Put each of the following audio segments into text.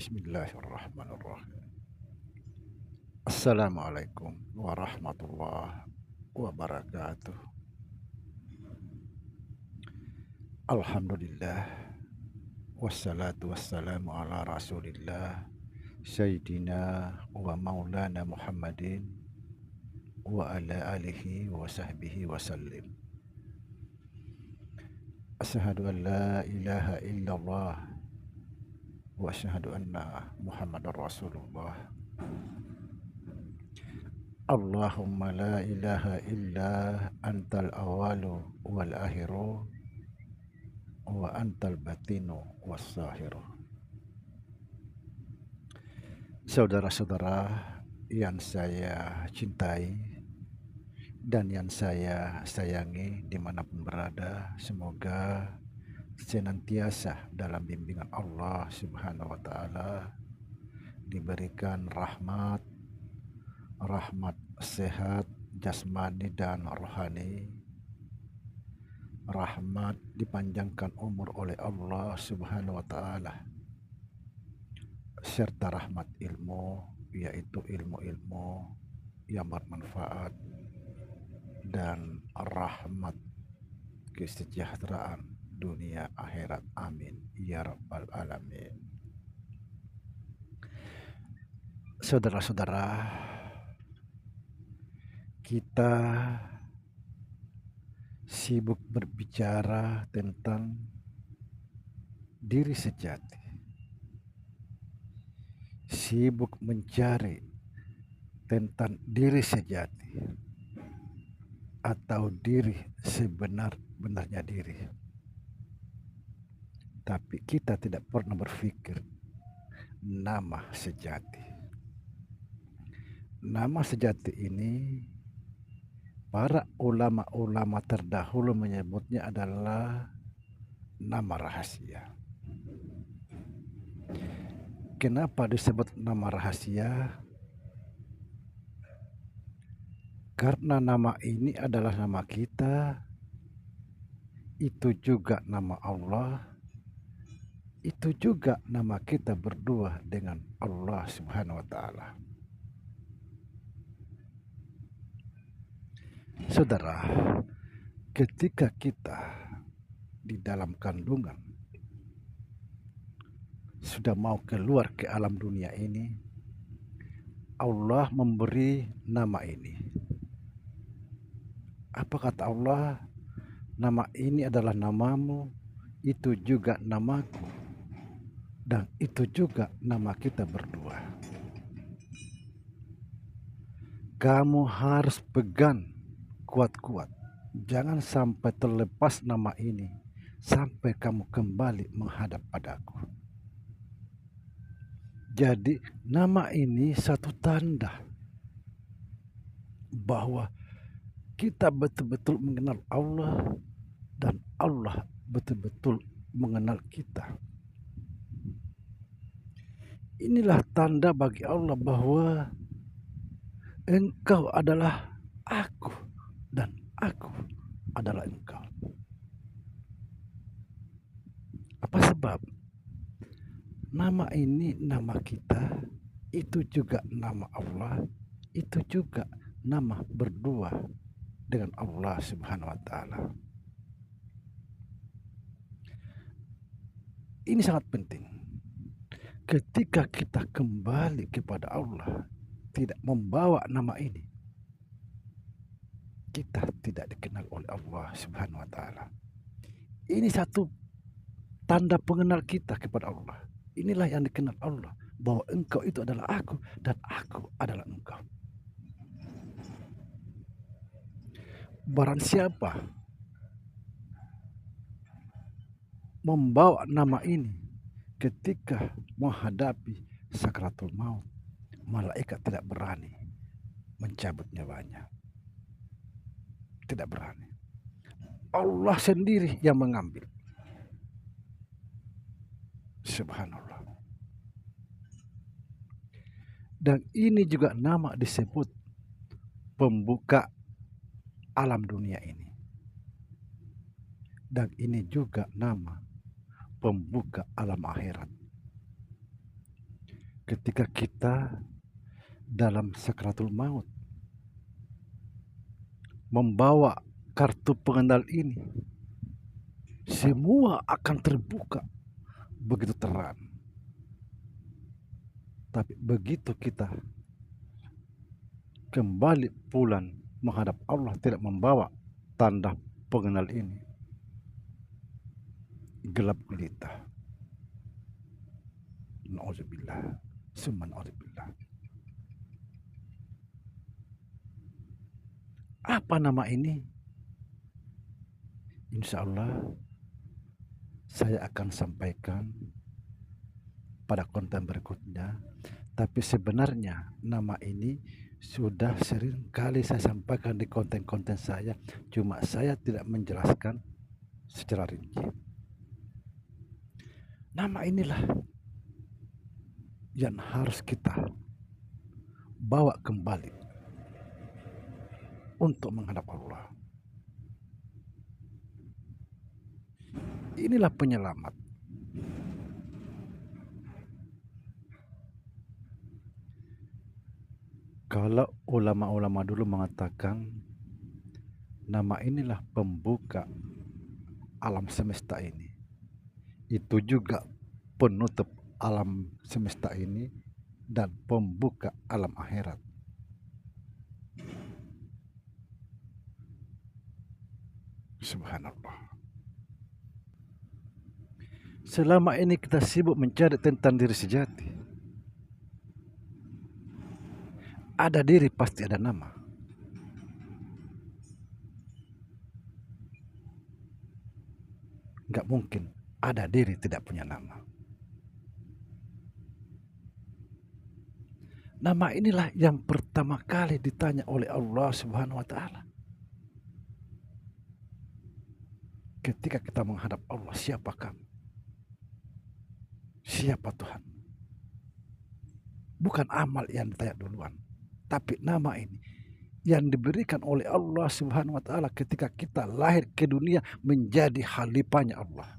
Bismillahirrahmanirrahim. Assalamualaikum warahmatullahi wabarakatuh. Alhamdulillah wassalatu wassalamu ala Rasulillah Sayyidina wa Maulana Muhammadin wa ala alihi wa sahbihi wa sallim. Asyhadu an la ilaha illallah wa asyhadu anna Muhammadar Rasulullah. Allahumma la ilaha illa antal awalu wal akhiru wa antal batinu was zahiru. Saudara-saudara yang saya cintai dan yang saya sayangi dimanapun berada, semoga senantiasa dalam bimbingan Allah Subhanahu wa Ta'ala, diberikan rahmat sehat jasmani dan rohani, rahmat dipanjangkan umur oleh Allah Subhanahu wa Ta'ala, serta rahmat ilmu, yaitu ilmu-ilmu yang bermanfaat, dan rahmat kesejahteraan dunia akhirat. Amin ya rabbal alamin. Saudara-saudara, kita sibuk berbicara tentang diri sejati, sibuk mencari tentang diri sejati atau diri sebenar-benarnya diri. Tapi kita tidak pernah berpikir nama sejati. Nama sejati ini para ulama-ulama terdahulu menyebutnya adalah nama rahasia. Kenapa disebut nama rahasia? Karena nama ini adalah nama kita, itu juga nama Allah, itu juga nama kita berdua dengan Allah Subhanahu wa Ta'ala. Saudara, ketika kita di dalam kandungan sudah mau keluar ke alam dunia ini, Allah memberi nama ini. Apa kata Allah? Nama ini adalah namamu, itu juga namaku, dan itu juga nama kita berdua. Kamu harus pegang kuat-kuat, jangan sampai terlepas nama ini sampai kamu kembali menghadap padaku. Jadi nama ini satu tanda bahwa kita betul-betul mengenal Allah dan Allah betul-betul mengenal kita. Inilah tanda bagi Allah bahwa engkau adalah aku dan aku adalah engkau. Apa sebab? Nama ini nama kita, itu juga nama Allah, itu juga nama berdua dengan Allah Subhanahu wa Ta'ala. Ini sangat penting. Ketika kita kembali kepada Allah, tidak membawa nama ini, kita tidak dikenal oleh Allah Subhanahu wa Ta'ala. Ini satu tanda pengenal kita kepada Allah. Inilah yang dikenal Allah, bahwa engkau itu adalah aku dan aku adalah engkau. Barang siapa membawa nama ini ketika menghadapi sakratul maut, malaikat tidak berani mencabut nyawanya. Tidak berani. Allah sendiri yang mengambil. Subhanallah. Dan ini juga nama disebut pembuka alam dunia ini. Dan ini juga nama pembuka alam akhirat. ketika kita dalam sakratul maut membawa kartu pengenal ini, semua akan terbuka begitu terang. Tapi begitu kita kembali pulang menghadap Allah tidak membawa tanda pengenal ini, gelap gulita. Na'udzubillah, summa na'udzubillah. Apa nama ini? Insya Allah saya akan sampaikan pada konten berikutnya. Tapi sebenarnya nama ini sudah sering kali saya sampaikan di konten-konten saya. Cuma saya tidak menjelaskan secara rinci. Nama inilah yang harus kita bawa kembali untuk menghadap Allah. Inilah penyelamat. Kalau ulama-ulama dulu mengatakan nama inilah pembuka alam semesta ini, itu juga penutup alam semesta ini dan pembuka alam akhirat. Subhanallah. Selama ini kita sibuk mencari tentang diri sejati. Ada diri pasti ada nama. Nggak mungkin ada diri tidak punya nama. Nama inilah yang pertama kali ditanya oleh Allah Subhanahu wa Ta'ala. Ketika kita menghadap Allah, siapa kamu? Siapa Tuhan? Bukan amal yang ditanya duluan, tapi nama ini yang diberikan oleh Allah Subhanahu wa Ta'ala ketika kita lahir ke dunia menjadi khalifahnya Allah.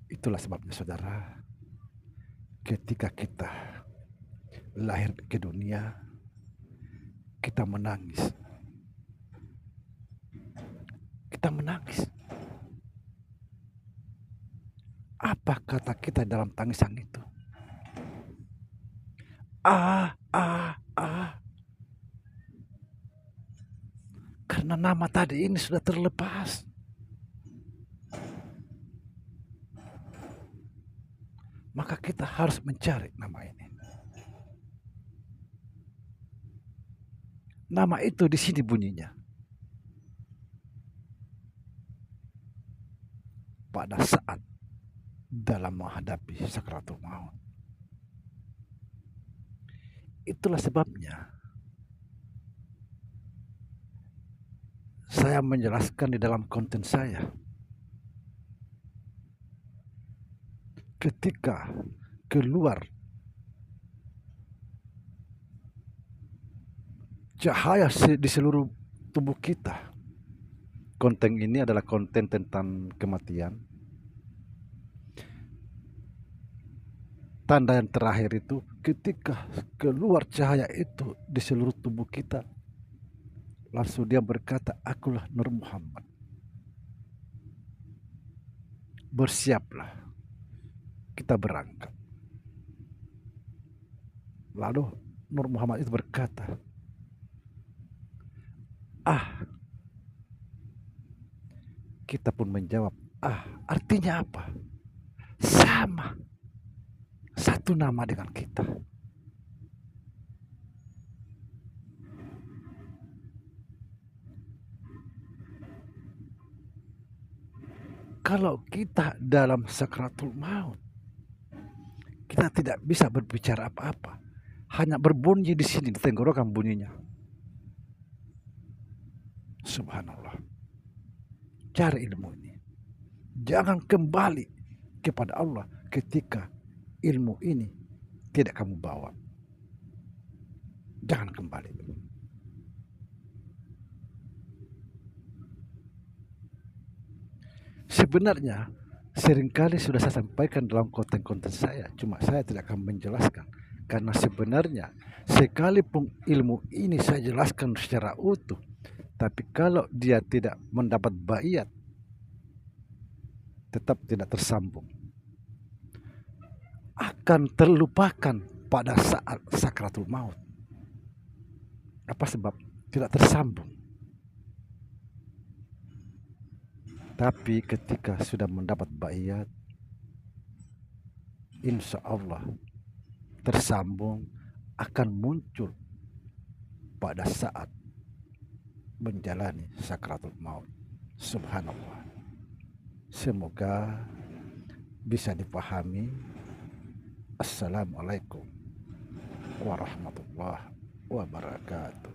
Itulah sebabnya saudara, ketika kita lahir ke dunia, kita menangis. Kita menangis. Apa kata kita dalam tangisan itu? Karena nama tadi ini sudah terlepas. Maka kita harus mencari nama ini. Nama itu di sini bunyinya. Pada saat dalam menghadapi sakratul maut. Itulah sebabnya saya menjelaskan di dalam konten saya. Ketika keluar cahaya di seluruh tubuh kita. Konten ini adalah konten tentang kematian. Tanda yang terakhir itu ketika keluar cahaya itu di seluruh tubuh kita, langsung dia berkata, akulah Nur Muhammad. Bersiaplah, kita berangkat. Lalu Nur Muhammad itu berkata, kita pun menjawab, artinya apa? Sama. Satu nama dengan kita. Kalau kita dalam sakratul maut, kita tidak bisa berbicara apa-apa. Hanya berbunyi di sini, di tenggorokan bunyinya. Subhanallah. Cari ilmu ini. Jangan kembali kepada Allah ketika ilmu ini tidak kamu bawa. Jangan kembali. Sebenarnya seringkali sudah saya sampaikan dalam konten-konten saya, cuma saya tidak akan menjelaskan. Karena sebenarnya sekalipun ilmu ini saya jelaskan secara utuh, tapi kalau dia tidak mendapat baiat, tetap tidak tersambung. Akan terlupakan pada saat sakratul maut. Apa sebab? Tidak tersambung. Tapi ketika sudah mendapat baiat, insya Allah tersambung, akan muncul pada saat menjalani sakratul maut. Subhanallah. Semoga bisa dipahami. Assalamualaikum warahmatullahi wabarakatuh.